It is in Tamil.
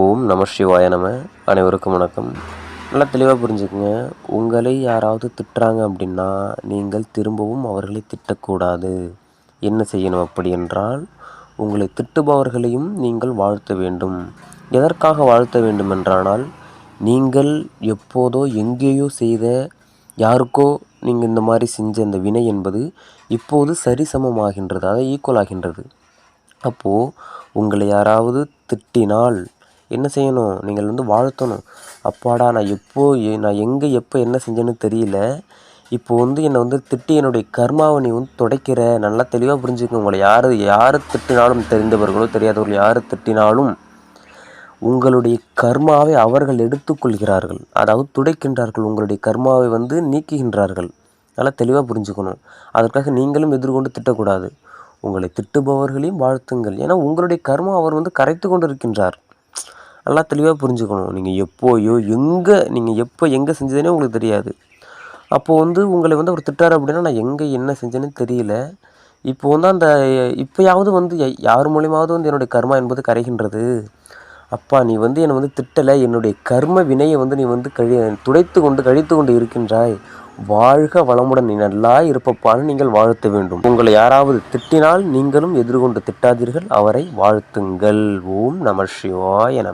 ஓம் நம சிவாய நம. அனைவருக்கும் வணக்கம். நல்லா தெளிவாக புரிஞ்சுக்குங்க. உங்களை யாராவது திட்டுறாங்க அப்படின்னா நீங்கள் திரும்பவும் அவர்களை திட்டக்கூடாது. என்ன செய்யணும் அப்படி என்றால், உங்களை திட்டுபவர்களையும் நீங்கள் வாழ்த்த வேண்டும். எதற்காக வாழ்த்த வேண்டும் என்றானால், நீங்கள் எப்போதோ எங்கேயோ செய்த யாருக்கோ நீங்கள் இந்த மாதிரி செஞ்ச அந்த வினை என்பது இப்போது சரிசமமாகின்றது, அதை ஈக்குவல் ஆகின்றது. அப்போது உங்களை யாராவது திட்டினால் என்ன செய்யணும்? நீங்கள் வாழ்த்தணும். அப்பாடா, நான் எங்கே எப்போ என்ன செஞ்சேன்னு தெரியல, இப்போது என்னை திட்டி என்னுடைய கர்மாவை நீ துடைக்கிற. நல்லா தெளிவாக புரிஞ்சுக்கணும். உங்களை யார் திட்டினாலும், தெரிந்தவர்களோ தெரியாதவர்களோ யார் திட்டினாலும் உங்களுடைய கர்மாவை அவர்கள் எடுத்துக்கொள்கிறார்கள். அதாவது துடைக்கின்றார்கள். உங்களுடைய கர்மாவை நீக்குகின்றார்கள். நல்லா தெளிவாக புரிஞ்சுக்கணும். அதற்காக நீங்களும் எதிர்கொண்டு திட்டக்கூடாது. உங்களை திட்டுபவர்களையும் வாழ்த்துங்கள். ஏன்னா உங்களுடைய கர்மா அவர் கரைத்து கொண்டு இருக்கின்றார். நல்லா தெளிவாக புரிஞ்சுக்கணும். நீங்கள் எப்போ எங்கே செஞ்சதுனே உங்களுக்கு தெரியாது. அப்போது உங்களை அவர் திட்டார் அப்படின்னா, நான் எங்கே என்ன செஞ்சேன்னு தெரியல. அந்த இப்போயாவது யார் மூலியமாவது என்னுடைய கர்மா என்பது கரைகின்றது. அப்பா, நீ என்னை திட்டலை, என்னுடைய கர்ம வினையை நீ கழித்து கொண்டு இருக்கின்றாய். வாழ்க வளமுடன், நீ நல்லா இருப்பப்பான்னு நீங்கள் வாழ்த்த வேண்டும். உங்களை யாராவது திட்டினால் நீங்களும் எதிர்கொண்டு திட்டாதீர்கள், அவரை வாழ்த்துங்கள். ஓம் நம சிவாய நம.